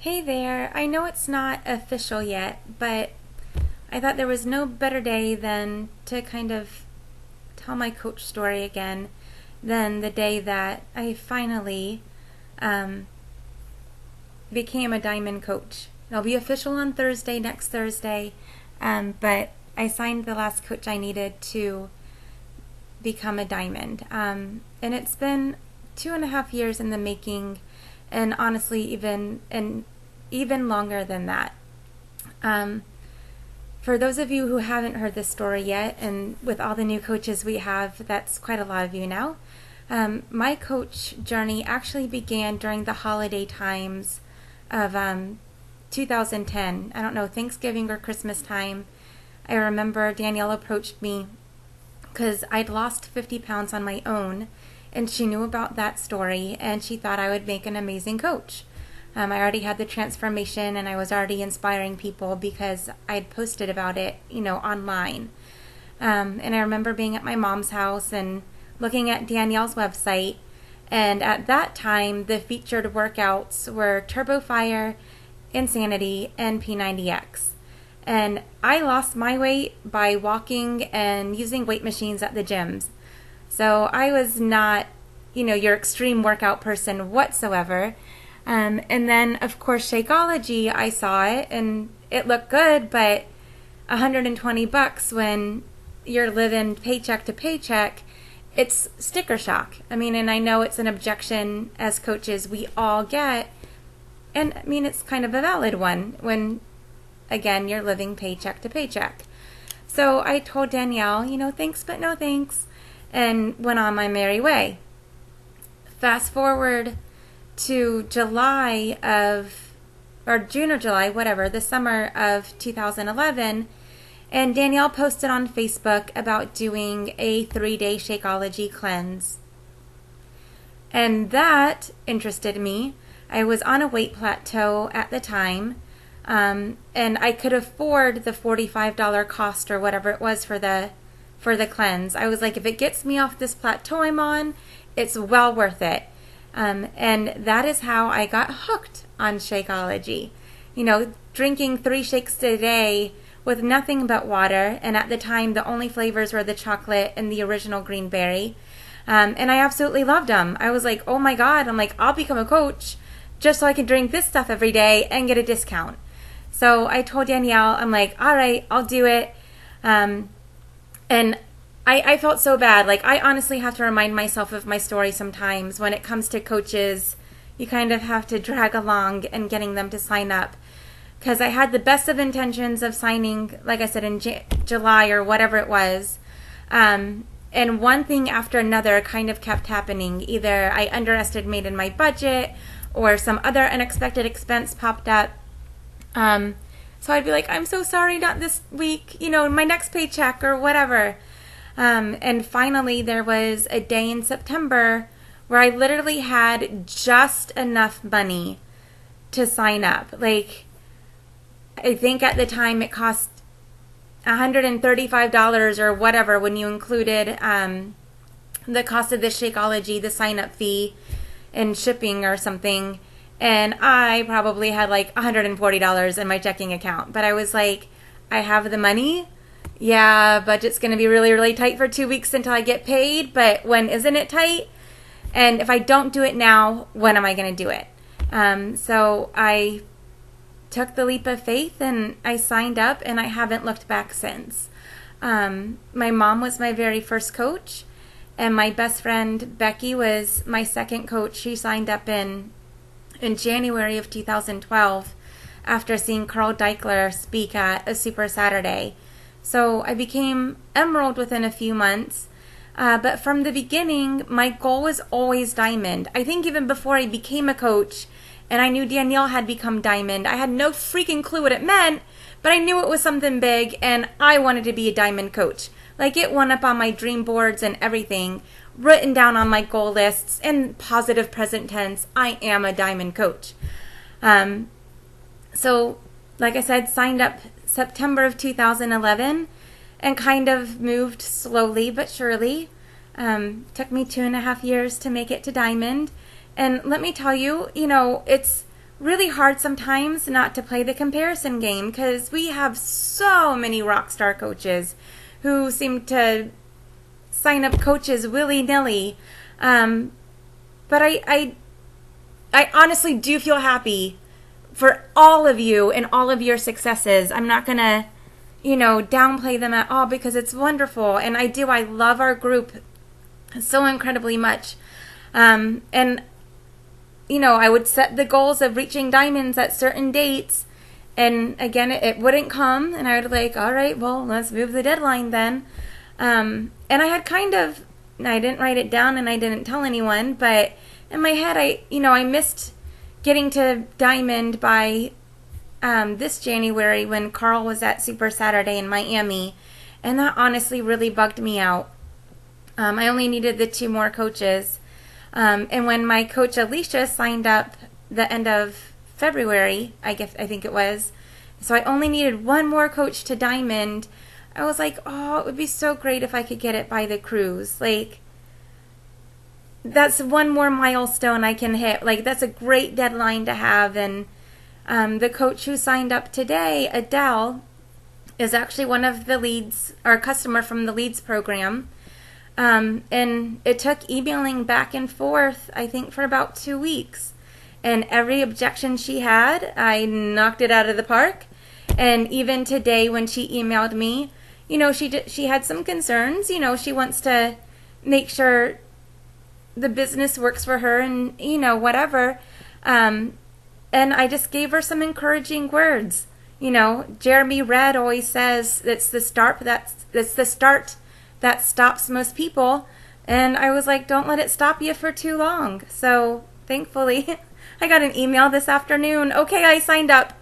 Hey there, I know it's not official yet, but I thought there was no better day than to kind of tell my coach story again than the day that I finally um, became a diamond coach. It'll be official on Thursday, next Thursday, but I signed the last coach I needed to become a diamond. And it's been 2.5 years in the making, and honestly, even longer than that. For those of you who haven't heard this story yet, and with all the new coaches we have, that's quite a lot of you now. My coach journey actually began during the holiday times of 2010. I don't know, Thanksgiving or Christmas time. I remember Danielle approached me because I'd lost 50 pounds on my own, and she knew about that story, and she thought I would make an amazing coach. I already had the transformation, and I was already inspiring people because I'd posted about it, online. And I remember being at my mom's house and looking at Danielle's website, and at that time, the featured workouts were Turbo Fire, Insanity, and P90X. And I lost my weight by walking and using weight machines at the gyms. So I was not, your extreme workout person whatsoever. And then, of course, Shakeology, I saw it and it looked good, but $120 when you're living paycheck to paycheck, it's sticker shock. And I know it's an objection as coaches we all get. And it's kind of a valid one when, again, you're living paycheck to paycheck. So I told Danielle, thanks, but no thanks, and went on my merry way. Fast forward to June or July, whatever, the summer of 2011, and Danielle posted on Facebook about doing a 3-day Shakeology cleanse. And that interested me. I was on a weight plateau at the time, and I could afford the $45 cost or whatever it was for the cleanse. I was like, if it gets me off this plateau I'm on, it's well worth it. And that is how I got hooked on Shakeology. Drinking 3 shakes a day with nothing but water, and at the time the only flavors were the chocolate and the original green berry. And I absolutely loved them. I was like, oh my God, I'll become a coach just so I can drink this stuff every day and get a discount. So I told Danielle, all right, I'll do it. And I felt so bad. I honestly have to remind myself of my story sometimes. When it comes to coaches, you kind of have to drag along and getting them to sign up. Because I had the best of intentions of signing, like I said, in July or whatever it was. And one thing after another kind of kept happening. Either I underestimated my budget or some other unexpected expense popped up. So I'd be like, I'm so sorry, not this week, my next paycheck or whatever. And finally, there was a day in September where I literally had just enough money to sign up. I think at the time it cost $135 or whatever when you included the cost of the Shakeology, the sign-up fee, and shipping or something. And I probably had $140 in my checking account. But I was like, I have the money. Yeah, budget's going to be really, really tight for 2 weeks until I get paid, but when isn't it tight? And if I don't do it now, when am I going to do it? So I took the leap of faith and I signed up, and I haven't looked back since. My mom was my very first coach, and my best friend Becky was my second coach. She signed up in January of 2012 after seeing Carl Deichler speak at a Super Saturday. So I became Emerald within a few months, but from the beginning, my goal was always Diamond. I think even before I became a coach, and I knew Danielle had become Diamond, I had no freaking clue what it meant, but I knew it was something big, and I wanted to be a Diamond coach. It went up on my dream boards and everything, written down on my goal lists, in positive present tense, I am a Diamond coach. So, like I said, signed up September of 2011 and kind of moved slowly but surely. Took me 2.5 years to make it to Diamond. And let me tell you, it's really hard sometimes not to play the comparison game, because we have so many rock star coaches who seem to sign up coaches willy-nilly. But I honestly do feel happy for all of you and all of your successes. I'm not going to, downplay them at all, because it's wonderful. And I love our group so incredibly much. And, I would set the goals of reaching diamonds at certain dates. And again, it wouldn't come. And I would be like, all right, well, let's move the deadline then. And I had I didn't write it down and I didn't tell anyone, but in my head, I missed getting to diamond by this January when Carl was at Super Saturday in Miami, and that honestly really bugged me out. I only needed the 2 more coaches, and when my coach Alicia signed up the end of February, I think it was, so I only needed 1 more coach to diamond. I was like, oh, it would be so great if I could get it by the cruise. Like, that's 1 more milestone I can hit. Like, that's a great deadline to have. And the coach who signed up today, Adele, is actually one of the leads, or a customer from the leads program. And it took emailing back and forth, I think, for about 2 weeks. And every objection she had, I knocked it out of the park. And even today when she emailed me, she had some concerns. She wants to make sure the business works for her and, whatever. And I just gave her some encouraging words. Jeremy Redd always says that's the start that stops most people. And I was like, don't let it stop you for too long. So thankfully, I got an email this afternoon. Okay, I signed up.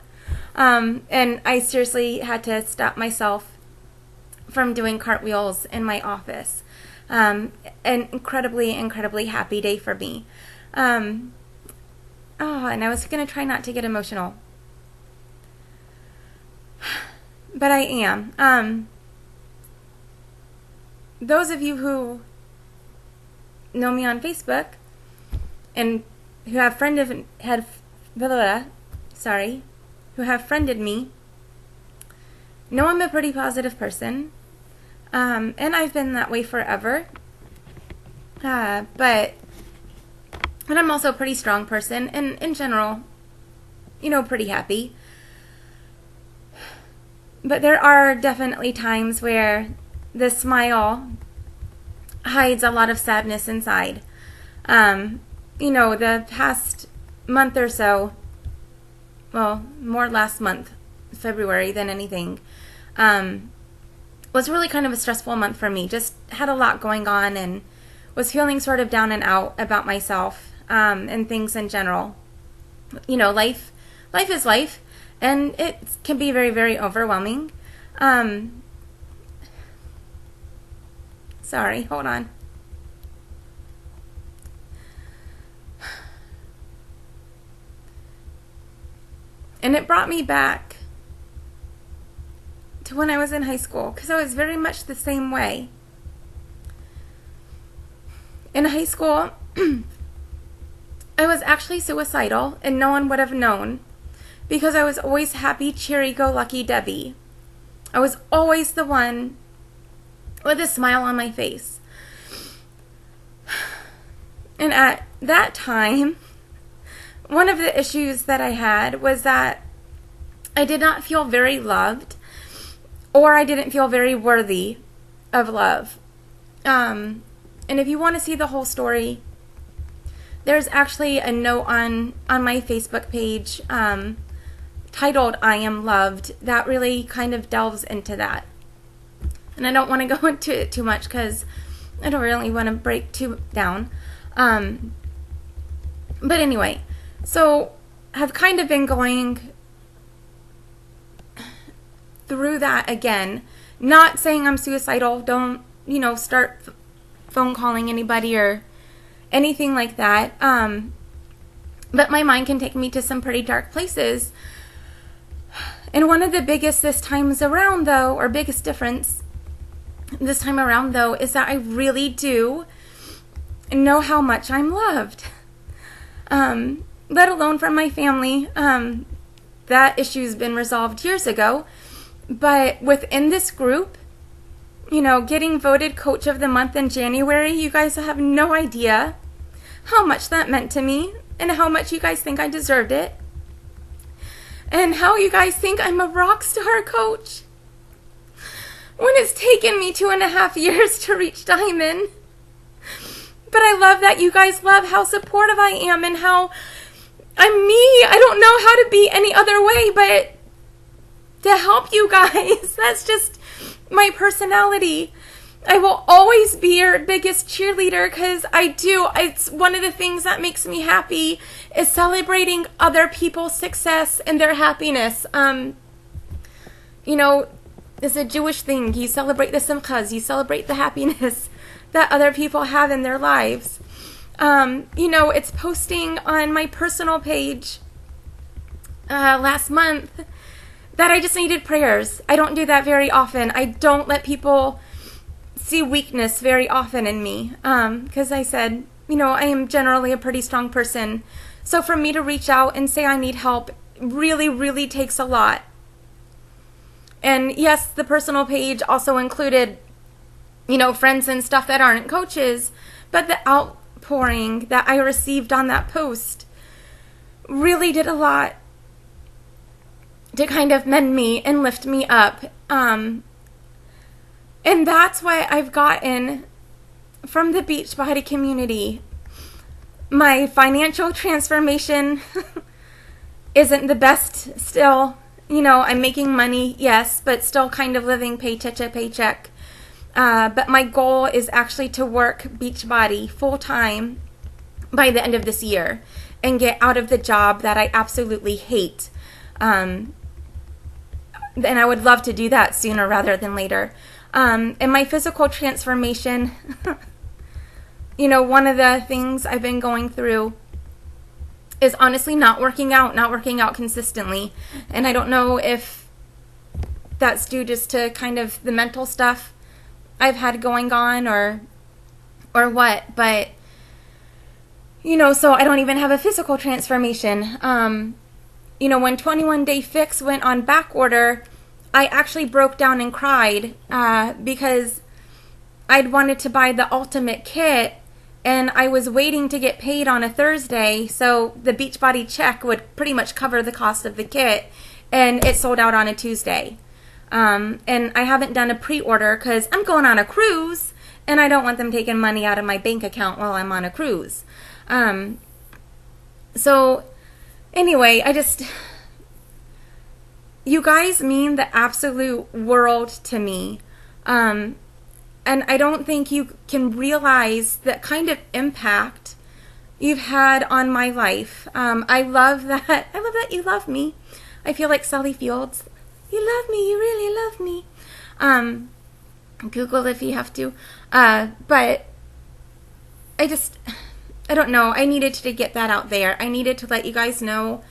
And I seriously had to stop myself from doing cartwheels in my office. An incredibly, incredibly happy day for me. And I was going to try not to get emotional. But I am. Those of you who know me on Facebook and who have friended me know I'm a pretty positive person. And I've been that way forever. But I'm also a pretty strong person, and in general, pretty happy. But there are definitely times where the smile hides a lot of sadness inside. The past month or so, well, more last month, February than anything, was really kind of a stressful month for me. Just had a lot going on and was feeling sort of down and out about myself, and things in general. Life is life, and it can be very, very overwhelming. Sorry, hold on. And it brought me back to when I was in high school, because I was very much the same way. In high school, I was actually suicidal, and no one would have known, because I was always happy, cheery-go-lucky Debbie. I was always the one with a smile on my face. And at that time, one of the issues that I had was that I did not feel very loved, or I didn't feel very worthy of love. And if you want to see the whole story, there's actually a note on my Facebook page titled I Am Loved that really kind of delves into that. And I don't want to go into it too much because I don't really want to break too down. But anyway, so I've kind of been going through that again. Not saying I'm suicidal. Don't, start phone calling anybody or anything like that. But my mind can take me to some pretty dark places. And one of the biggest this time around, though, or biggest difference this time around, though, is that I really do know how much I'm loved. let alone from my family. That issue's been resolved years ago. But within this group, you know, getting voted Coach of the Month in January, you guys have no idea how much that meant to me and how much you guys think I deserved it and how you guys think I'm a rock star coach when it's taken me 2.5 years to reach Diamond. But I love that you guys love how supportive I am and how I'm me. I don't know how to be any other way but to help you guys. That's just my personality. I will always be your biggest cheerleader because it's one of the things that makes me happy is celebrating other people's success and their happiness. You know, it's a Jewish thing. You celebrate the simchas, you celebrate the happiness that other people have in their lives. You know, it's posting on my personal page last month that I just needed prayers. I don't do that very often. I don't let people see weakness very often in me because I said, you know, I am generally a pretty strong person. So for me to reach out and say I need help really, really takes a lot. And yes, the personal page also included, you know, friends and stuff that aren't coaches, but the outpouring that I received on that post really did a lot to kind of mend me and lift me up. And that's why I've gotten from the Beachbody community. My financial transformation isn't the best still. You know, I'm making money, yes, but still kind of living paycheck to paycheck. But my goal is actually to work Beachbody full-time by the end of this year and get out of the job that I absolutely hate. And I would love to do that sooner rather than later. And my physical transformation, you know, one of the things I've been going through is honestly not working out consistently. And I don't know if that's due just to kind of the mental stuff I've had going on or what, but you know, so I don't even have a physical transformation. You know, when 21 Day Fix went on back order, I actually broke down and cried because I'd wanted to buy the ultimate kit and I was waiting to get paid on a Thursday, so the Beachbody check would pretty much cover the cost of the kit, and it sold out on a Tuesday. And I haven't done a pre-order because I'm going on a cruise and I don't want them taking money out of my bank account while I'm on a cruise. So anyway, you guys mean the absolute world to me. And I don't think you can realize the kind of impact you've had on my life. I love that. I love that you love me. I feel like Sally Fields. You love me. You really love me. Google if you have to. But I don't know. I needed to get that out there. I needed to let you guys know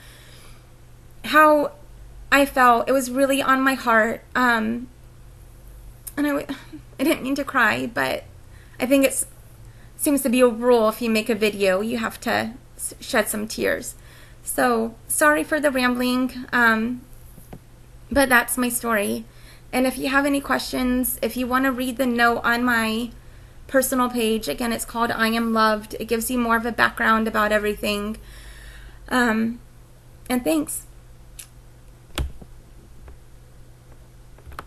how I felt. It was really on my heart. And I didn't mean to cry, but I think it seems to be a rule. If you make a video, you have to shed some tears. So sorry for the rambling, but that's my story. And if you have any questions, if you want to read the note on my personal page, again, it's called I Am Loved. It gives you more of a background about everything. And thanks.